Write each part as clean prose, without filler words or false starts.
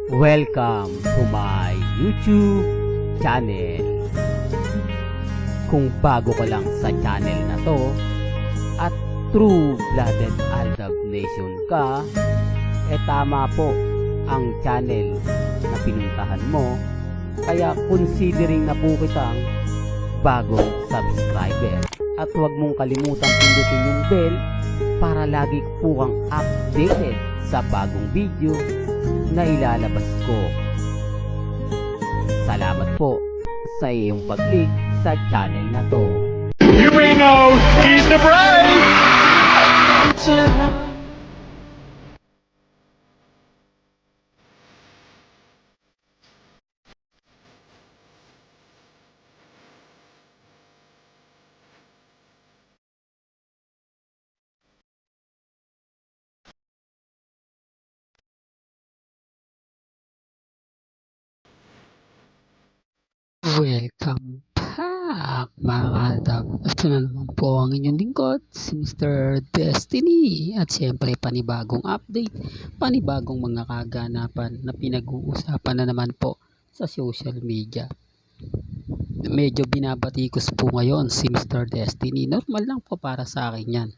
Welcome to my YouTube channel. Kung bago ka lang sa channel na to at true-blooded Aldab Nation ka, tama po ang channel na pinuntahan mo. Kaya considering na po kitang bagong subscriber. At huwag mong kalimutan pindutin yung bell para lagi po kang updated sa bagong video na ilalabas ko. Salamat po sa iyong pag-click sa channel na to. You may know he's the bride! Welcome back mga Aldab. Ito na naman po ang inyong lingkod, si Mr. Destiny. At siyempre panibagong update, panibagong mga kaganapan na pinag-uusapan na naman po sa social media. Medyo binabatikos po ngayon si Mr. Destiny. Normal lang po para sa akin yan.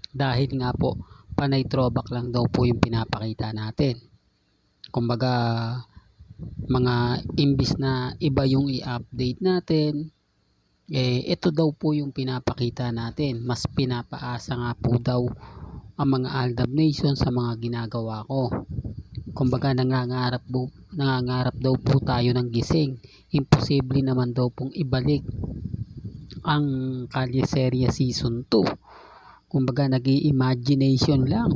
Dahil nga po, panay throwback lang daw po yung pinapakita natin. Kumbaga, mga imbis na iba yung i-update natin, ito daw po yung pinapakita natin. Mas pinapaasa nga po daw ang mga Aldab Nation sa mga ginagawa ko. Kumbaga nangangarap daw po tayo ng gising. Imposible naman daw pong ibalik ang Kalyeserye Season 2. Kumbaga nag-i-imagination lang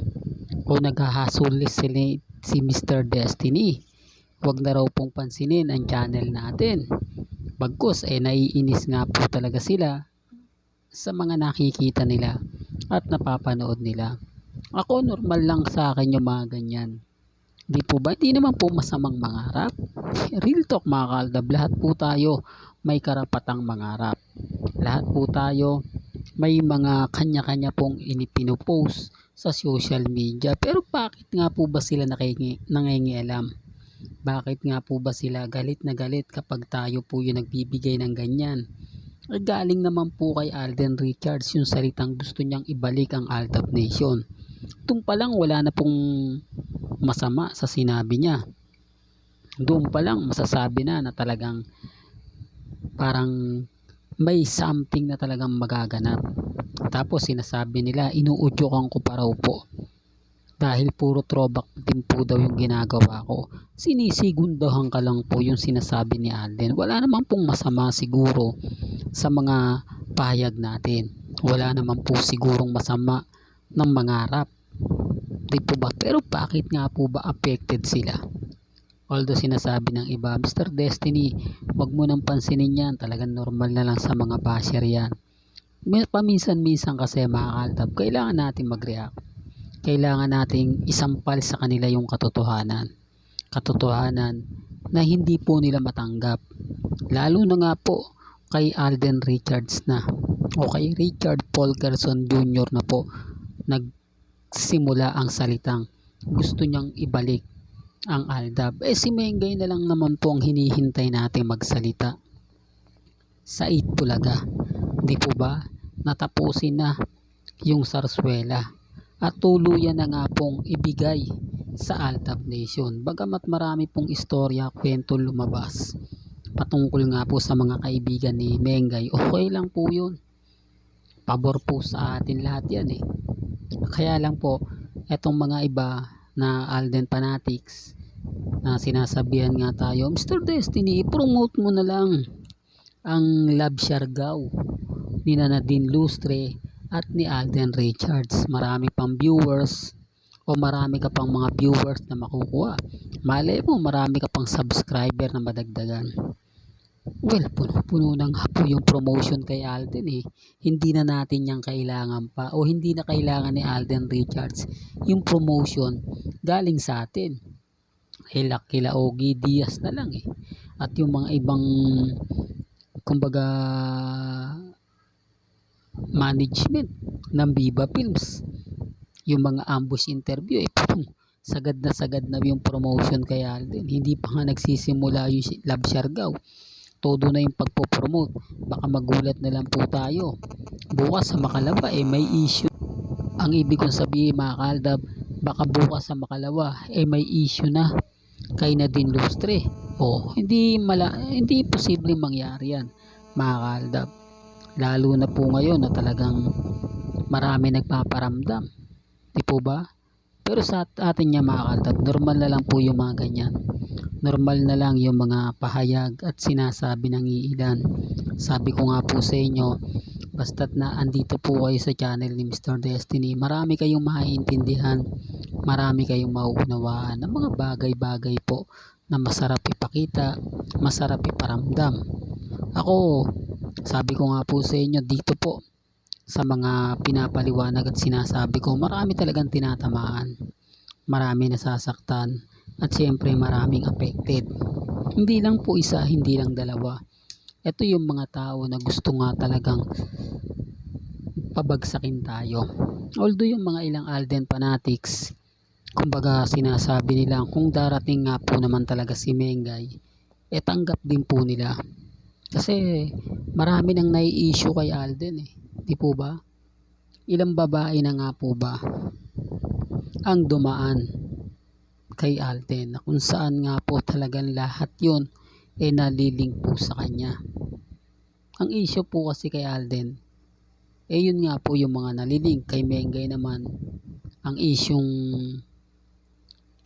o naghahasulis si Mr. Destiny. Huwag na raw pong pansinin ang channel natin. Bagkus naiinis nga po talaga sila sa mga nakikita nila at napapanood nila. Ako normal lang sa akin yung mga ganyan. Di po ba? Hindi naman po masamang mangarap. Real talk mga Kaaldab, lahat po tayo may karapatang mangarap. Lahat po tayo may mga kanya-kanya pong inipinopost sa social media. Pero bakit nga po ba sila nangingialam? Bakit nga po ba sila galit na galit kapag tayo po yung nagbibigay ng ganyan? Galing naman po kay Alden Richards yung salitang gusto niyang ibalik ang Aldab Nation. Doon pa lang wala na pong masama sa sinabi niya. Doon pa lang masasabi na talagang parang may something na talagang magaganap. Tapos sinasabi nila inuudyokan ko pa raw po. Dahil puro throwback din po daw yung ginagawa ko. Sinisigundahan ka lang po yung sinasabi ni Alden. Wala naman pong masama siguro sa mga pahayag natin. Wala naman po sigurong masama ng mangarap. Di po ba? Pero bakit nga po ba affected sila? Although sinasabi ng iba, Mr. Destiny, wag mo nang pansinin yan. Talagang normal na lang sa mga basher yan. Paminsan-minsan kasi mga Aldab, kailangan natin mag-react. Kailangan nating isampal sa kanila yung katotohanan. Katotohanan na hindi po nila matanggap. Lalo na nga po kay Alden Richards na o kay Richard Paul Gerson Jr. na po nagsimula ang salitang gusto niyang ibalik ang Aldab. Si Mengay na lang naman po ang hinihintay natin magsalita. Said Bulaga. Di po ba? Natapusin na yung Sarsuela. At tuluyan na nga pong ibigay sa Aldab Nation. Bagamat marami pong istorya, kwento lumabas patungkol nga po sa mga kaibigan ni Mengay, okay lang po yun. Pabor po sa atin lahat yan Kaya lang po, etong mga iba na Alden fanatics na sinasabihan nga tayo, Mr. Destiny, i-promote mo na lang ang Love Siargao ni Nadine Lustre at ni Alden Richards. Marami pang viewers o marami ka pang mga viewers na makukuha. Malay mo marami ka pang subscriber na madagdagan. Well, puno-puno ng po yung promotion kay Alden Hindi na natin yung kailangan pa o hindi na kailangan ni Alden Richards yung promotion galing sa atin. Kila Ogie Diaz na lang At yung mga ibang kumbaga management ng Viva Films, yung mga ambush interview sagad na yung promotion kay Alden. Hindi pa nga nagsisimula yung Love Siargao. Todo na yung pagpo-promote. Baka magulat na lang po tayo. Bukas sa Makalawa may issue. Ang ibig kong sabihin mga kaaldab, baka bukas sa Makalawa may issue na kay Nadine Lustre. Hindi posibleng mangyari yan mga kaaldab. Lalo na po ngayon na talagang marami nagpaparamdam. Di po ba? Pero sa atin niya mga kaaldab, normal na lang po yung mga ganyan. Normal na lang yung mga pahayag at sinasabi ng iilan. Sabi ko nga po sa inyo, basta't na andito po kayo sa channel ni Mr. Destiny, marami kayong maiintindihan, marami kayong mauunawaan ng mga bagay-bagay po na masarap ipakita, masarap iparamdam. Ako, sabi ko nga po sa inyo dito po, sa mga pinapaliwanag at sinasabi ko, marami talagang tinatamaan, marami nasasaktan, at syempre maraming affected. Hindi lang po isa, hindi lang dalawa. Ito yung mga tao na gusto nga talagang pabagsakin tayo. Although yung mga ilang Alden fanatics, kumbaga sinasabi nila kung darating nga po naman talaga si Mengay, tanggap din po nila. Kasi marami nang nai-issue kay Alden Di po ba? Ilang babae na nga po ba ang dumaan kay Alden, na kung saan nga po talagang lahat yun naliling po sa kanya. Ang issue po kasi kay Alden, yun nga po yung mga naliling. Kay Mengay naman, ang isyong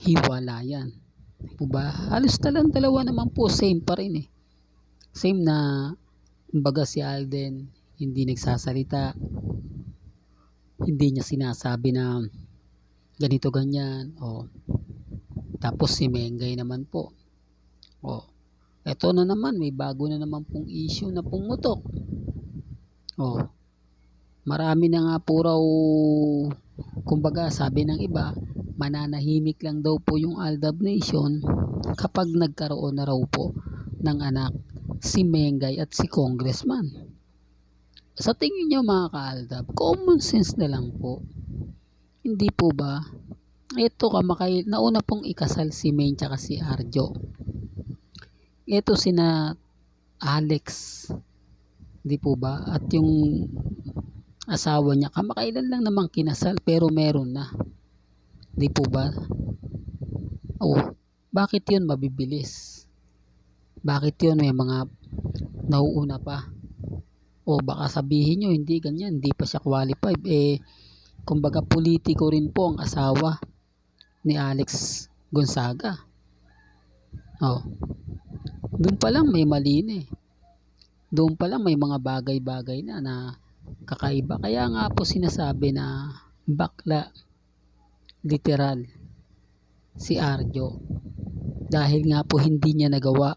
hiwalayan. Di po ba? Halos talang dalawa naman po, same pa rin Same na, kumbaga si Alden, hindi nagsasalita, hindi niya sinasabi na ganito ganyan. Tapos si Mengay naman po, eto na naman, may bago na naman pong issue na pumutok. Marami na nga po raw, kumbaga sabi ng iba, mananahimik lang daw po yung Aldab Nation kapag nagkaroon na raw po ng anak si Mengay at si Congressman. Sa tingin nyo mga ka-Aldab, common sense na lang po. Hindi po ba? Ito nauna pong ikasal si Maine tsaka si Arjo. Ito sina Alex. Hindi po ba? At yung asawa niya, kamakailan lang namang kinasal pero meron na. Hindi po ba? Bakit yun mabibilis? Bakit yun may mga nauuna pa? Baka sabihin nyo, hindi ganyan, hindi pa siya qualified. Kumbaga politiko rin po ang asawa ni Alex Gonzaga. Doon pa lang may mali Doon pa lang may mga bagay-bagay na kakaiba. Kaya nga po sinasabi na bakla, literal, si Arjo. Dahil nga po hindi niya nagawa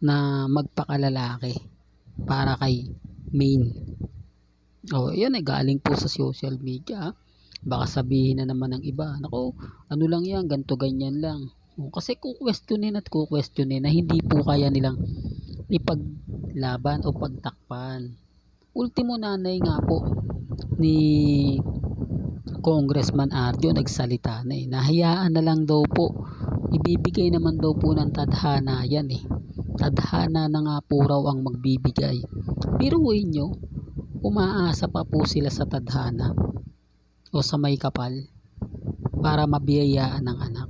na magpakalalaki para kay Maine. Yan galing po sa social media. Baka sabihin na naman ng iba, nako, ano lang yan, ganto ganyan lang. Kasi kukwestiyonin na hindi po kaya nilang ipaglaban o pagtakpan. Ultimo nanay nga po ni Congressman Arjo nagsalita na nahayaan na lang daw po, ibibigay naman daw po ng tadhana yan tadhana na nga po raw ang magbibigay. Biruin nyo, umaasa pa po sila sa tadhana o sa may kapal para mabiyayaan ng anak.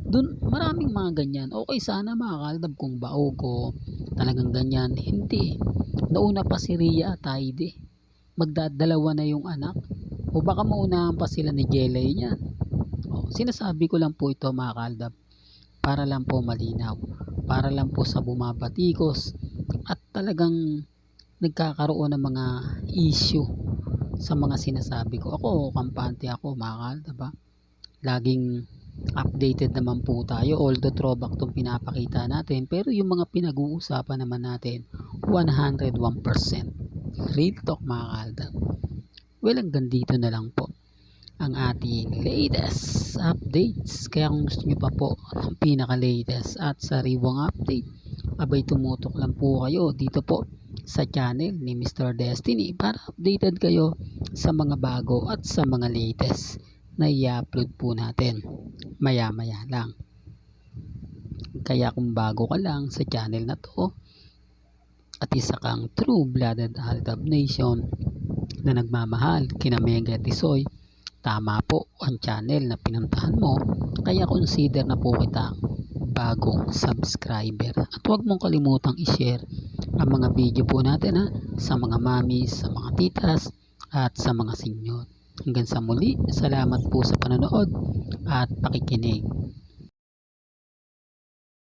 Doon maraming mga ganyan. Okay sana mga ka-Aldab kung baog o talagang ganyan. Hindi. Nauna pa si Rhea at Heidi. Magdadalawa na yung anak. O baka maunahan pa sila ni Jelay niyan. Sinasabi ko lang po ito mga ka-Aldab para lang po malinaw, para lang po sa bumabatikos at talagang nagkakaroon ng mga issue sa mga sinasabi ko. Ako, kampante ako mga ka-Aldab. Laging updated naman po tayo, although throwback itong pinapakita natin, pero yung mga pinag-uusapan naman natin 101% real talk mga ka-Aldab. Well, hanggang dito na lang po ang ating latest updates. Kaya kung gusto nyo pa po ng pinaka-latest at sariwang update, abay tumutok lang po kayo dito po sa channel ni Mr. Destiny para updated kayo sa mga bago at sa mga latest na i-upload po natin maya-maya lang. Kaya kung bago ka lang sa channel na to at isa kang true-blooded Aldab Nation na nagmamahal kina Mega Tisoy, tama po ang channel na pinuntahan mo, kaya consider na po kitang bagong subscriber. At huwag mong kalimutang i-share ang mga video po natin sa mga mamis, sa mga titas at sa mga senior. Hanggang sa muli, salamat po sa panonood at pakikinig.